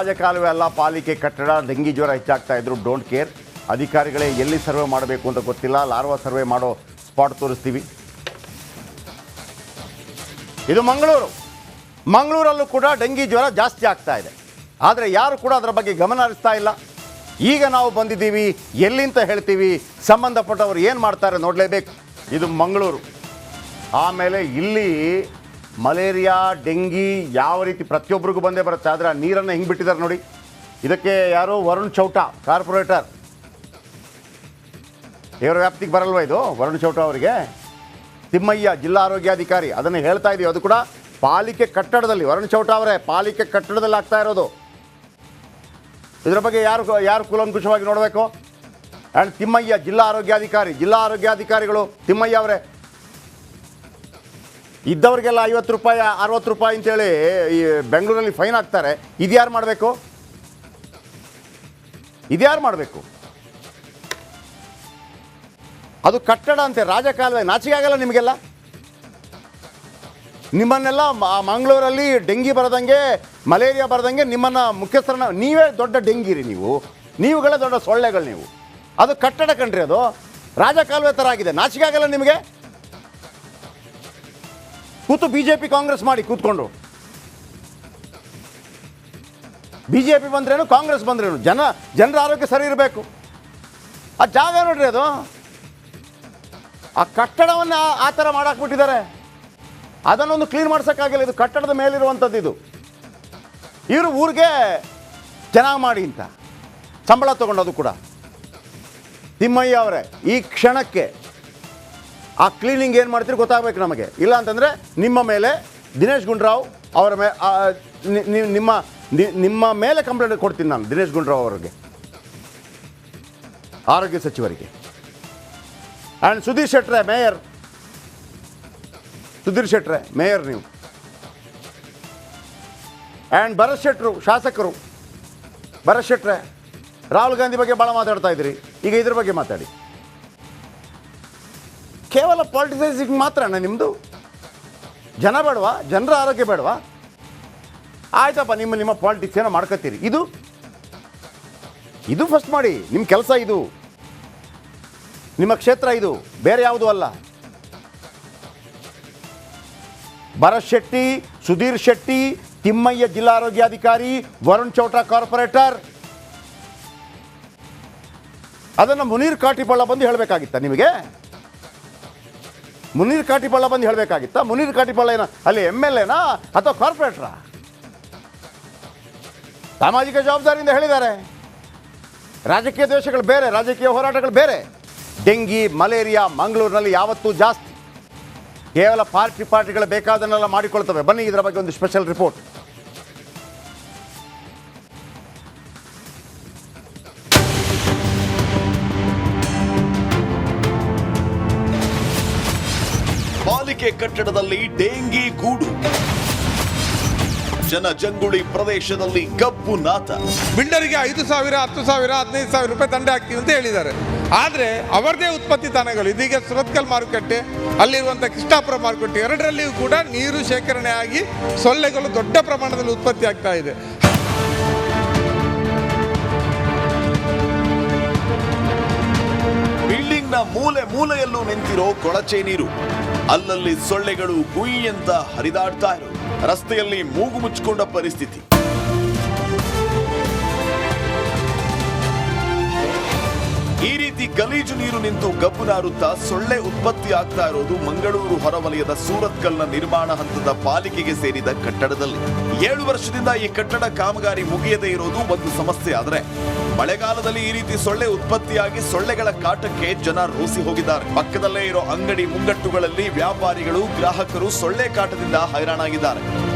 ರಾಜಕಾಲುವೆ ಅಲ್ಲ, ಪಾಲಿಕೆ ಕಟ್ಟಡ. ಡೆಂಗಿ ಜ್ವರ ಹೆಚ್ಚಾಗ್ತಾ ಇದ್ರು, ಡೋಂಟ್ ಕೇರ್. ಅಧಿಕಾರಿಗಳೇ ಎಲ್ಲಿ ಸರ್ವೆ ಮಾಡಬೇಕು ಅಂತ ಗೊತ್ತಿಲ್ಲ. ಲಾರ್ವಾ ಸರ್ವೆ ಮಾಡೋ ಸ್ಪಾಟ್ ತೋರಿಸ್ತೀವಿ. ಇದು ಮಂಗಳೂರಲ್ಲೂ ಕೂಡ ಡೆಂಗಿ ಜ್ವರ ಜಾಸ್ತಿ ಆಗ್ತಾ ಇದೆ. ಆದರೆ ಯಾರು ಕೂಡ ಅದರ ಬಗ್ಗೆ ಗಮನ ಹರಿಸ್ತಾ ಇಲ್ಲ. ಈಗ ನಾವು ಬಂದಿದ್ದೀವಿ, ಎಲ್ಲಿಂತ ಹೇಳ್ತೀವಿ, ಸಂಬಂಧಪಟ್ಟವರು ಏನು ಮಾಡ್ತಾರೆ ನೋಡಲೇಬೇಕು. ಇದು ಮಂಗಳೂರು. ಆಮೇಲೆ ಇಲ್ಲಿ ಮಲೇರಿಯಾ, ಡೆಂಗಿ ಯಾವ ರೀತಿ ಪ್ರತಿಯೊಬ್ಬರಿಗೂ ಬಂದೇ ಬರುತ್ತೆ. ಆದರೆ ಆ ನೀರನ್ನು ಹಿಂಗೆ ಬಿಟ್ಟಿದ್ದಾರೆ ನೋಡಿ. ಇದಕ್ಕೆ ಯಾರು, ವರುಣ್ ಚೌಟ ಕಾರ್ಪೊರೇಟರ್, ಇವರ ವ್ಯಾಪ್ತಿಗೆ ಬರಲ್ವ ಇದು? ವರುಣ್ ಚೌಟ ಅವರಿಗೆ ತಿಮ್ಮಯ್ಯ ಜಿಲ್ಲಾ ಆರೋಗ್ಯಾಧಿಕಾರಿ ಅದನ್ನು ಹೇಳ್ತಾ ಇದೀವಿ. ಅದು ಕೂಡ ಪಾಲಿಕೆ ಕಟ್ಟಡದಲ್ಲಿ. ವರುಣ್ ಚೌಟ ಅವರೇ ಪಾಲಿಕೆ ಕಟ್ಟಡದಲ್ಲಿ ಆಗ್ತಾ ಇರೋದು. ಇದರ ಬಗ್ಗೆ ಯಾರು ಕೂಲಂಕುಷವಾಗಿ ನೋಡಬೇಕು. ಆ್ಯಂಡ್ ತಿಮ್ಮಯ್ಯ ಜಿಲ್ಲಾ ಆರೋಗ್ಯಾಧಿಕಾರಿಗಳು ತಿಮ್ಮಯ್ಯ ಅವರೇ. ಇದ್ದವರಿಗೆಲ್ಲ 50 ರೂಪಾಯಿ 60 ರೂಪಾಯಿ ಅಂತೇಳಿ ಈ ಬೆಂಗಳೂರಲ್ಲಿ ಫೈನ್ ಹಾಕ್ತಾರೆ. ಇದ್ಯಾರು ಮಾಡಬೇಕು? ಅದು ಕಟ್ಟಡ ಅಂತೆ, ರಾಜಕಾಲುವೆ. ನಾಚಿಕೆ ಆಗಲ್ಲ ನಿಮಗೆಲ್ಲ? ನಿಮ್ಮನ್ನೆಲ್ಲ ಮಂಗಳೂರಲ್ಲಿ ಡೆಂಗಿ ಬರದಂಗೆ, ಮಲೇರಿಯಾ ಬರದಂಗೆ ನಿಮ್ಮನ್ನು ಮುಖ್ಯಸ್ಥರನ್ನ, ನೀವೇ ದೊಡ್ಡ ಡೆಂಗಿರಿ ನೀವುಗಳೇ ದೊಡ್ಡ ಸೊಳ್ಳೆಗಳು ನೀವು. ಅದು ಕಟ್ಟಡ ಕಣ್ರಿ, ಅದು ರಾಜಕಾಲುವೆ ಥರ ಆಗಿದೆ. ನಾಚಿಕೆ ಆಗಲ್ಲ ನಿಮಗೆ? ಕೂತು BJP ಕಾಂಗ್ರೆಸ್ ಮಾಡಿ ಕೂತ್ಕೊಂಡು. BJP ಬಂದ್ರೇನು, ಕಾಂಗ್ರೆಸ್ ಬಂದ್ರೇನು, ಜನರ ಆರೋಗ್ಯ ಸರಿ ಇರಬೇಕು. ಆ ಜಾಗ ನೋಡ್ರಿ, ಅದು ಆ ಕಟ್ಟಡವನ್ನು ಆ ಥರ ಮಾಡಾಕ್ಬಿಟ್ಟಿದ್ದಾರೆ. ಅದನ್ನೊಂದು ಕ್ಲೀನ್ ಮಾಡ್ಸೋಕ್ಕಾಗಿಲ್ಲ. ಇದು ಕಟ್ಟಡದ ಮೇಲಿರುವಂಥದ್ದು. ಇದು ಇವರು ಊರಿಗೆ ಚೆನ್ನಾಗಿ ಮಾಡಿ ಅಂತ ಸಂಬಳ ತೊಗೊಂಡದು ಕೂಡ. ತಿಮ್ಮಯ್ಯ ಅವರೇ, ಈ ಕ್ಷಣಕ್ಕೆ ಆ ಕ್ಲೀನಿಂಗ್ ಏನು ಮಾಡ್ತೀರಿ ಗೊತ್ತಾಗಬೇಕು ನಮಗೆ. ಇಲ್ಲ ಅಂತಂದರೆ ನಿಮ್ಮ ಮೇಲೆ ದಿನೇಶ್ ಗುಂಡೂರಾವ್ ಅವರ ನಿಮ್ಮ ಮೇಲೆ ಕಂಪ್ಲೇಂಟ್ ಕೊಡ್ತೀನಿ ನಾನು. ದಿನೇಶ್ ಗುಂಡೂರಾವ್ ಅವರಿಗೆ, ಆರೋಗ್ಯ ಸಚಿವರಿಗೆ. ಆ್ಯಂಡ್ ಸುಧೀರ್ ಶೆಟ್ರೆ ಮೇಯರ್ ನೀವು. ಆ್ಯಂಡ್ ಭರತ್ ಶೆಟ್ರು ಶಾಸಕರು. ಭರತ್ ಶೆಟ್ರೆ, ರಾಹುಲ್ ಗಾಂಧಿ ಬಗ್ಗೆ ಭಾಳ ಮಾತಾಡ್ತಾ ಇದ್ದೀರಿ, ಈಗ ಇದ್ರ ಬಗ್ಗೆ ಮಾತಾಡಿ. ಕೇವಲ ಪಾಲಿಟಿಸೈಸಿಂಗ್ ಮಾತ್ರಣ್ಣ ನಿಮ್ಮದು? ಜನ ಬೇಡವಾ? ಜನರ ಆರೋಗ್ಯ ಬೇಡವಾ? ಆಯ್ತಪ್ಪ, ನಿಮ್ಮ ಪಾಲಿಟಿಕ್ಸ್ ಏನೋ ಮಾಡ್ಕೋತೀರಿ. ಇದು ಫಸ್ಟ್ ಮಾಡಿ. ನಿಮ್ಮ ಕೆಲಸ ಇದು, ನಿಮ್ಮ ಕ್ಷೇತ್ರ ಇದು, ಬೇರೆ ಯಾವುದೂ ಅಲ್ಲ. ಭರತ್ ಶೆಟ್ಟಿ, ಸುಧೀರ್ ಶೆಟ್ಟಿ, ತಿಮ್ಮಯ್ಯ ಜಿಲ್ಲಾ ಆರೋಗ್ಯಾಧಿಕಾರಿ, ವರುಣ್ ಚೌಟ ಕಾರ್ಪೊರೇಟರ್. ಅದನ್ನು ಮುನೀರ್ ಕಾಟಿಪಳ್ಳ ಬಂದು ಹೇಳಬೇಕಾಗಿತ್ತ ನಿಮಗೆ? ಮುನೀರ್ ಕಾಟಿಪಳ್ಳ ಬಂದು ಹೇಳಬೇಕಾಗಿತ್ತ? ಮುನೀರ್ ಕಾಟಿಪಳ್ಳ ಏನೋ ಅಲ್ಲಿ MLAನಾ ಅಥವಾ ಕಾರ್ಪೊರೇಟ್ರಾ? ಸಾಮಾಜಿಕ ಜವಾಬ್ದಾರಿಯಿಂದ ಹೇಳಿದ್ದಾರೆ. ರಾಜಕೀಯ ದ್ವೇಷಗಳು ಬೇರೆ, ರಾಜಕೀಯ ಹೋರಾಟಗಳು ಬೇರೆ. ಡೆಂಗಿ, ಮಲೇರಿಯಾ ಮಂಗಳೂರಿನಲ್ಲಿ ಯಾವತ್ತೂ ಜಾಸ್ತಿ. ಕೇವಲ ಪಾರ್ಟಿಗಳು ಬೇಕಾದನ್ನೆಲ್ಲ ಮಾಡಿಕೊಳ್ತವೆ. ಬನ್ನಿ, ಇದರ ಬಗ್ಗೆ ಒಂದು ಸ್ಪೆಷಲ್ ರಿಪೋರ್ಟ್. ಪಾಲಿಕೆ ಕಟ್ಟಡದಲ್ಲಿ ಡೆಂಗಿ ಗೂಡು, ಜನಜಂಗುಳಿ ಪ್ರದೇಶದಲ್ಲಿ ಕಬ್ಬು ನಾತ. ಬಿಲ್ಡರಿಗೆ 5,000, 10,000, 15,000 ರೂಪಾಯಿ ದಂಡ ಹಾಕ್ತೀವಿ ಅಂತ ಹೇಳಿದ್ದಾರೆ. ಆದರೆ ಅವರದೇ ಉತ್ಪತ್ತಿ ತಾಣಗಳು, ಇದೀಗ ಸುರತ್ಕಲ್ ಮಾರುಕಟ್ಟೆ, ಅಲ್ಲಿರುವಂಥ ಕೃಷ್ಣಾಪುರ ಮಾರುಕಟ್ಟೆ, ಎರಡರಲ್ಲಿಯೂ ಕೂಡ ನೀರು ಶೇಖರಣೆ ಆಗಿ ಸೊಳ್ಳೆಗಳು ದೊಡ್ಡ ಪ್ರಮಾಣದಲ್ಲಿ ಉತ್ಪತ್ತಿ ಆಗ್ತಾ ಇದೆ. ಬಿಲ್ಡಿಂಗ್ನ ಮೂಲೆಯಲ್ಲೂ ನಿಂತಿರೋ ಕೊಳಚೆ ನೀರು, ಅಲ್ಲಲ್ಲಿ ಸೊಳ್ಳೆಗಳು ಗುಯ್ ಅಂತ ಹರಿದಾಡ್ತಾ ಇರೋ, ರಸ್ತೆಯಲ್ಲಿ ಮೂಗು ಮುಚ್ಚಿಕೊಂಡ ಪರಿಸ್ಥಿತಿ. ಈ ರೀತಿ ಗಲೀಜು ನೀರು ನಿಂತು ಗಬ್ಬು ನಾರುತ್ತಾ ಸೊಳ್ಳೆ ಉತ್ಪತ್ತಿ ಆಗ್ತಾ ಇರೋದು ಮಂಗಳೂರು ಹೊರವಲಯದ ಸೂರತ್ಕಲ್ನ ನಿರ್ಮಾಣ ಹಂತದ ಪಾಲಿಕೆಗೆ ಸೇರಿದ ಕಟ್ಟಡದಲ್ಲಿ. 7 ವರ್ಷದಿಂದ ಈ ಕಟ್ಟಡ ಕಾಮಗಾರಿ ಮುಗಿಯದೇ ಇರೋದು ಒಂದು ಸಮಸ್ಯೆ. ಆದರೆ ಮಳೆಗಾಲದಲ್ಲಿ ಈ ರೀತಿ ಸೊಳ್ಳೆ ಉತ್ಪತ್ತಿಯಾಗಿ ಸೊಳ್ಳೆಗಳ ಕಾಟಕ್ಕೆ ಜನ ರೋಸಿ ಹೋಗಿದ್ದಾರೆ. ಪಕ್ಕದಲ್ಲೇ ಇರೋ ಅಂಗಡಿ ಮುಂಗಟ್ಟುಗಳಲ್ಲಿ ವ್ಯಾಪಾರಿಗಳು, ಗ್ರಾಹಕರು ಸೊಳ್ಳೆ ಕಾಟದಿಂದ ಹೈರಾಣಾಗಿದ್ದಾರೆ.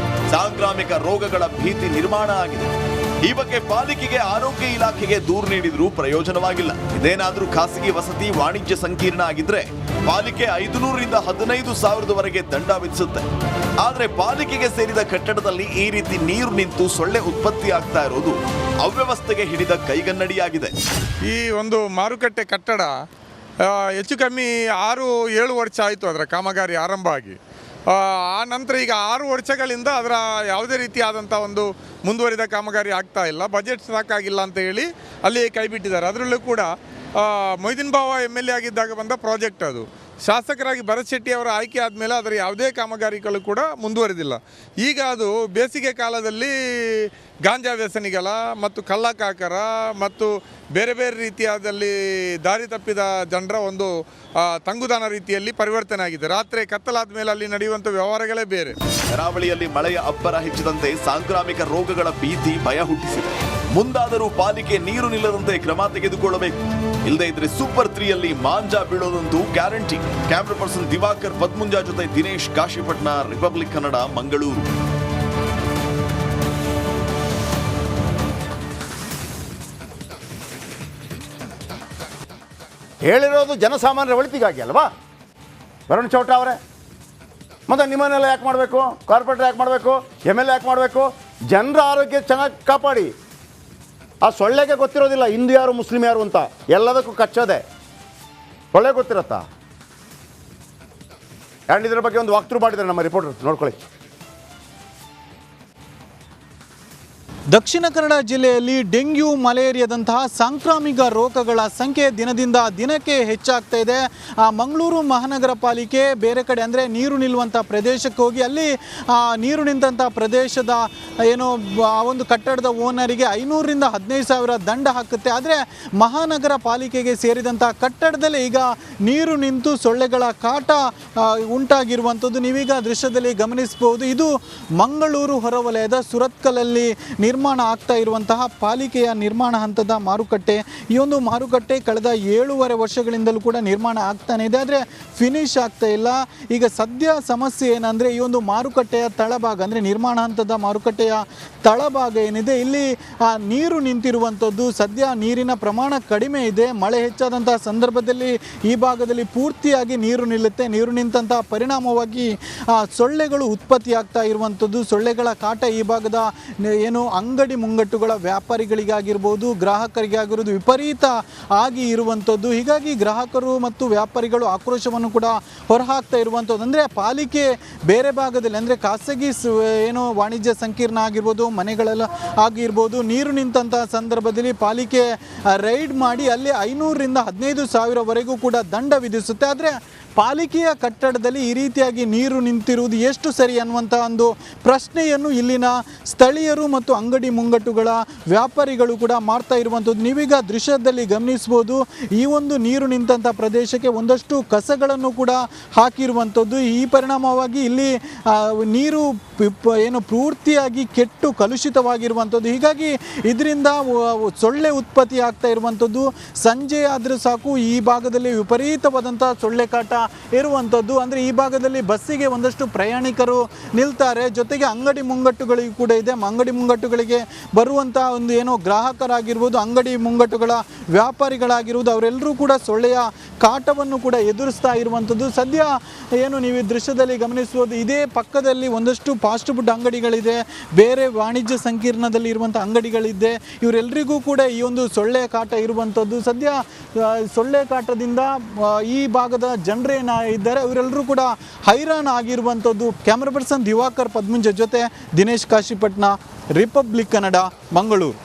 ಸಾಂಕ್ರಾಮಿಕ ರೋಗಗಳ ಭೀತಿ ನಿರ್ಮಾಣ ಆಗಿದೆ. ಈ ಬಗ್ಗೆ ಪಾಲಿಕೆಗೆ, ಆರೋಗ್ಯ ಇಲಾಖೆಗೆ ದೂರು ನೀಡಿದ್ರೂ ಪ್ರಯೋಜನವಾಗಿಲ್ಲ. ಇದೇನಾದ್ರೂ ಖಾಸಗಿ ವಸತಿ ವಾಣಿಜ್ಯ ಸಂಕೀರ್ಣ ಆಗಿದ್ರೆ ಪಾಲಿಕೆ 500 ರಿಂದ 15,000 ದಂಡ ವಿಧಿಸುತ್ತೆ. ಆದ್ರೆ ಪಾಲಿಕೆಗೆ ಸೇರಿದ ಕಟ್ಟಡದಲ್ಲಿ ಈ ರೀತಿ ನೀರು ನಿಂತು ಸೊಳ್ಳೆ ಉತ್ಪತ್ತಿ ಆಗ್ತಾ ಇರೋದು ಅವ್ಯವಸ್ಥೆಗೆ ಹಿಡಿದ ಕೈಗನ್ನಡಿಯಾಗಿದೆ. ಈ ಒಂದು ಮಾರುಕಟ್ಟೆ ಕಟ್ಟಡ ಹೆಚ್ಚು ಕಮ್ಮಿ 6-7 ವರ್ಷ ಆಯಿತು ಅದರ ಕಾಮಗಾರಿ ಆರಂಭ ಆಗಿ. ಆ ನಂತರ ಈಗ 6 ವರ್ಷಗಳಿಂದ ಅದರ ಯಾವುದೇ ರೀತಿಯಾದಂಥ ಒಂದು ಮುಂದುವರಿದ ಕಾಮಗಾರಿ ಆಗ್ತಾ ಇಲ್ಲ, ಬಜೆಟ್ ಸಾಕಾಗಿಲ್ಲ ಅಂತ ಹೇಳಿ ಅಲ್ಲಿ ಕೈ ಬಿಟ್ಟಿದ್ದಾರೆ. ಅದರಲ್ಲೂ ಕೂಡ ಮೊಯ್ದೀನ್ ಬಾವ MLA ಆಗಿದ್ದಾಗ ಬಂದ ಪ್ರಾಜೆಕ್ಟ್ ಅದು. ಶಾಸಕರಾಗಿ ಭರತ್ ಶೆಟ್ಟಿ ಅವರ ಆಯ್ಕೆ ಆದಮೇಲೆ ಅದರ ಯಾವುದೇ ಕಾಮಗಾರಿಗಳು ಕೂಡ ಮುಂದುವರೆದಿಲ್ಲ. ಈಗ ಅದು ಬೇಸಿಗೆ ಕಾಲದಲ್ಲಿ ಗಾಂಜಾ ವ್ಯಸನಿಗಳ ಮತ್ತು ಕಳ್ಳಕಾಕರ ಮತ್ತು ಬೇರೆ ಬೇರೆ ರೀತಿಯಾದಲ್ಲಿ ದಾರಿ ತಪ್ಪಿದ ಜನರ ಒಂದು ತಂಗುದಾಣ ರೀತಿಯಲ್ಲಿ ಪರಿವರ್ತನೆ ಆಗಿದೆ. ರಾತ್ರಿ ಕತ್ತಲಾದ ಮೇಲೆ ಅಲ್ಲಿ ನಡೆಯುವಂಥ ವ್ಯವಹಾರಗಳೇ ಬೇರೆ. ಕರಾವಳಿಯಲ್ಲಿ ಮಳೆಯ ಅಬ್ಬರ ಹೆಚ್ಚಿದಂತೆ ಸಾಂಕ್ರಾಮಿಕ ರೋಗಗಳ ಭೀತಿ ಭಯ ಹುಟ್ಟಿಸಿದೆ. ಮುಂದಾದರೂ ಪಾಲಿಕೆ ನೀರು ನಿಲ್ಲದಂತೆ ಕ್ರಮ ತೆಗೆದುಕೊಳ್ಳಬೇಕು. ಇಲ್ಲದೇ ಇದ್ರೆ ಸೂಪರ್ 3ಯಲ್ಲಿ ಮಾಂಜಾ ಬೀಳೋದಂತೂ guarantee. Camera person Diwakar Padmunja ಜೊತೆ ದಿನೇಶ್ ಕಾಶಿಪಟ್ನ, ರಿಪಬ್ಲಿಕ್ ಕನ್ನಡ, ಮಂಗಳೂರು. ಹೇಳಿರೋದು ಜನಸಾಮಾನ್ಯರ ಒಳಿತಿಗಾಗಿ ಅಲ್ವಾ ವರುಣ್ ಚೌಟ ಅವರೇ? ಮತ್ತು ನಿಮ್ಮನ್ನೆಲ್ಲ ಯಾಕೆ ಮಾಡಬೇಕು? ಕಾರ್ಪೊರೇಟರ್ ಯಾಕೆ ಮಾಡಬೇಕು? MLA ಯಾಕೆ ಮಾಡಬೇಕು? ಜನರ ಆರೋಗ್ಯ ಚೆನ್ನಾಗಿ ಕಾಪಾಡಿ. ಆ ಸೊಳ್ಳೆಗೆ ಗೊತ್ತಿರೋದಿಲ್ಲ ಹಿಂದೂ ಯಾರು ಮುಸ್ಲಿಂ ಯಾರು ಅಂತ, ಎಲ್ಲದಕ್ಕೂ ಕಚ್ಚೋದೆ. ಸೊಳ್ಳೆ ಗೊತ್ತಿರತ್ತಾ? ಆ್ಯಂಡ್ ಇದ್ರ ಬಗ್ಗೆ ಒಂದು ವಾಕ್ಥ್ರೂ ಮಾಡಿದ್ದಾರೆ ನಮ್ಮ ರಿಪೋರ್ಟರ್, ನೋಡ್ಕೊಳ್ಳಿ. ದಕ್ಷಿಣ ಕನ್ನಡ ಜಿಲ್ಲೆಯಲ್ಲಿ ಡೆಂಗ್ಯೂ, ಮಲೇರಿಯಾದಂತಹ ಸಾಂಕ್ರಾಮಿಕ ರೋಗಗಳ ಸಂಖ್ಯೆ ದಿನದಿಂದ ದಿನಕ್ಕೆ ಹೆಚ್ಚಾಗ್ತಾ ಇದೆ. ಮಂಗಳೂರು ಮಹಾನಗರ ಪಾಲಿಕೆ ಬೇರೆ ಕಡೆ ಅಂದರೆ ನೀರು ನಿಲ್ಲುವಂಥ ಪ್ರದೇಶಕ್ಕೆ ಹೋಗಿ ಅಲ್ಲಿ ನೀರು ನಿಂತಹ ಪ್ರದೇಶದ ಏನು ಆ ಒಂದು ಕಟ್ಟಡದ ಓನರಿಗೆ 500ರಿಂದ 15,000 ದಂಡ ಹಾಕುತ್ತೆ. ಆದರೆ ಮಹಾನಗರ ಪಾಲಿಕೆಗೆ ಸೇರಿದಂಥ ಕಟ್ಟಡದಲ್ಲಿ ಈಗ ನೀರು ನಿಂತು ಸೊಳ್ಳೆಗಳ ಕಾಟ ಉಂಟಾಗಿರುವಂಥದ್ದು ನೀವೀಗ ದೃಶ್ಯದಲ್ಲಿ ಗಮನಿಸಬಹುದು. ಇದು ಮಂಗಳೂರು ಹೊರವಲಯದ ಸುರತ್ಕಲಲ್ಲಿ ನಿರ್ಮಾಣ ಆಗ್ತಾ ಇರುವಂತಹ ಪಾಲಿಕೆಯ ನಿರ್ಮಾಣ ಹಂತದ ಮಾರುಕಟ್ಟೆ. ಈ ಒಂದು ಮಾರುಕಟ್ಟೆ ಕಳೆದ 7.5 ವರ್ಷಗಳಿಂದಲೂ ಕೂಡ ನಿರ್ಮಾಣ ಆಗ್ತಾನೆ ಇದೆ, ಆದರೆ ಫಿನಿಶ್ ಆಗ್ತಾ ಇಲ್ಲ. ಈಗ ಸದ್ಯ ಸಮಸ್ಯೆ ಏನಂದರೆ ಈ ಒಂದು ಮಾರುಕಟ್ಟೆಯ ತಳಭಾಗ ಅಂದರೆ ನಿರ್ಮಾಣ ಹಂತದ ಮಾರುಕಟ್ಟೆಯ ತಳಭಾಗ ಏನಿದೆ ಇಲ್ಲಿ ನೀರು ನಿಂತಿರುವಂಥದ್ದು. ಸದ್ಯ ನೀರಿನ ಪ್ರಮಾಣ ಕಡಿಮೆ ಇದೆ. ಮಳೆ ಹೆಚ್ಚಾದಂತಹ ಸಂದರ್ಭದಲ್ಲಿ ಈ ಭಾಗದಲ್ಲಿ ಪೂರ್ತಿಯಾಗಿ ನೀರು ನಿಲ್ಲುತ್ತೆ. ನೀರು ನಿಂತಹ ಪರಿಣಾಮವಾಗಿ ಸೊಳ್ಳೆಗಳು ಉತ್ಪತ್ತಿಯಾಗ್ತಾ ಇರುವಂಥದ್ದು. ಸೊಳ್ಳೆಗಳ ಕಾಟ ಈ ಭಾಗದ ಏನು ಅಂಗಡಿ ಮುಂಗಟ್ಟುಗಳ ವ್ಯಾಪಾರಿಗಳಿಗಾಗಿರ್ಬೋದು, ಗ್ರಾಹಕರಿಗಾಗಿರೋದು ವಿಪರೀತ ಆಗಿ ಇರುವಂಥದ್ದು. ಹೀಗಾಗಿ ಗ್ರಾಹಕರು ಮತ್ತು ವ್ಯಾಪಾರಿಗಳು ಆಕ್ರೋಶವನ್ನು ಕೂಡ ಹೊರಹಾಕ್ತಾ ಇರುವಂಥದ್ದು. ಅಂದರೆ ಪಾಲಿಕೆ ಬೇರೆ ಭಾಗದಲ್ಲಿ ಅಂದರೆ ಖಾಸಗಿ ಏನು ವಾಣಿಜ್ಯ ಸಂಕೀರ್ಣ ಆಗಿರ್ಬೋದು, ಮನೆಗಳೆಲ್ಲ ಆಗಿರ್ಬೋದು, ನೀರು ನಿಂತಹ ಸಂದರ್ಭದಲ್ಲಿ ಪಾಲಿಕೆ ರೈಡ್ ಮಾಡಿ ಅಲ್ಲಿ 500ರಿಂದ 15,000ವರೆಗೂ ಕೂಡ ದಂಡ ವಿಧಿಸುತ್ತೆ. ಆದರೆ ಪಾಲಿಕೆಯ ಕಟ್ಟಡದಲ್ಲಿ ಈ ರೀತಿಯಾಗಿ ನೀರು ನಿಂತಿರುವುದು ಎಷ್ಟು ಸರಿ ಅನ್ನುವಂಥ ಒಂದು ಪ್ರಶ್ನೆಯನ್ನು ಇಲ್ಲಿನ ಸ್ಥಳೀಯರು ಮತ್ತು ಅಂಗಡಿ ಮುಂಗಟ್ಟುಗಳ ವ್ಯಾಪಾರಿಗಳು ಕೂಡ ಮಾಡ್ತಾ ಇರುವಂಥದ್ದು ನೀವೀಗ ದೃಶ್ಯದಲ್ಲಿ ಗಮನಿಸ್ಬೋದು. ಈ ಒಂದು ನೀರು ನಿಂತಹ ಪ್ರದೇಶಕ್ಕೆ ಒಂದಷ್ಟು ಕಸಗಳನ್ನು ಕೂಡ ಹಾಕಿರುವಂಥದ್ದು. ಈ ಪರಿಣಾಮವಾಗಿ ಇಲ್ಲಿ ನೀರು ಏನು ಪೂರ್ತಿಯಾಗಿ ಕೆಟ್ಟು ಕಲುಷಿತವಾಗಿರುವಂಥದ್ದು. ಹೀಗಾಗಿ ಇದರಿಂದ ಸೊಳ್ಳೆ ಉತ್ಪತ್ತಿ ಆಗ್ತಾ ಇರುವಂಥದ್ದು. ಸಂಜೆ ಆದರೆ ಸಾಕು ಈ ಭಾಗದಲ್ಲಿ ವಿಪರೀತವಾದಂಥ ಸೊಳ್ಳೆ ಕಾಟ ಇರುವಂಥದ್ದು. ಅಂದರೆ ಈ ಭಾಗದಲ್ಲಿ ಬಸ್ಸಿಗೆ ಒಂದಷ್ಟು ಪ್ರಯಾಣಿಕರು ನಿಲ್ತಾರೆ, ಜೊತೆಗೆ ಅಂಗಡಿ ಮುಂಗಟ್ಟುಗಳಿಗೂ ಕೂಡ ಇದೆ. ಅಂಗಡಿ ಮುಂಗಟ್ಟುಗಳಿಗೆ ಬರುವಂಥ ಒಂದು ಏನೋ ಗ್ರಾಹಕರಾಗಿರ್ಬೋದು, ಅಂಗಡಿ ಮುಂಗಟ್ಟುಗಳ ವ್ಯಾಪಾರಿಗಳಾಗಿರ್ಬೋದು, ಅವರೆಲ್ಲರೂ ಕೂಡ ಸೊಳ್ಳೆಯ ಕಾಟವನ್ನು ಕೂಡ ಎದುರಿಸ್ತಾ ಇರುವಂಥದ್ದು. ಸದ್ಯ ಏನು ನೀವು ಈ ದೃಶ್ಯದಲ್ಲಿ ಗಮನಿಸ್ಬೋದು, ಇದೇ ಪಕ್ಕದಲ್ಲಿ ಒಂದಷ್ಟು ಫಾಸ್ಟ್ ಫುಡ್ ಅಂಗಡಿಗಳಿದೆ, ಬೇರೆ ವಾಣಿಜ್ಯ ಸಂಕೀರ್ಣದಲ್ಲಿ ಇರುವಂಥ ಅಂಗಡಿಗಳಿದೆ. ಇವರೆಲ್ಲರಿಗೂ ಕೂಡ ಈ ಒಂದು ಸೊಳ್ಳೆ ಕಾಟ ಇರುವಂಥದ್ದು. ಸದ್ಯ ಸೊಳ್ಳೆ ಕಾಟದಿಂದ ಈ ಭಾಗದ ಜನರೇನ ಇದ್ದಾರೆ ಇವರೆಲ್ಲರೂ ಕೂಡ ಹೈರಾಣ ಆಗಿರುವಂಥದ್ದು. ಕ್ಯಾಮ್ರಾ ಪರ್ಸನ್ ದಿವಾಕರ್ ಪದ್ಮುಂಜ ಜೊತೆ ದಿನೇಶ್ ಕಾಶಿಪಟ್ನ, ರಿಪಬ್ಲಿಕ್ ಕನ್ನಡ, ಮಂಗಳೂರು.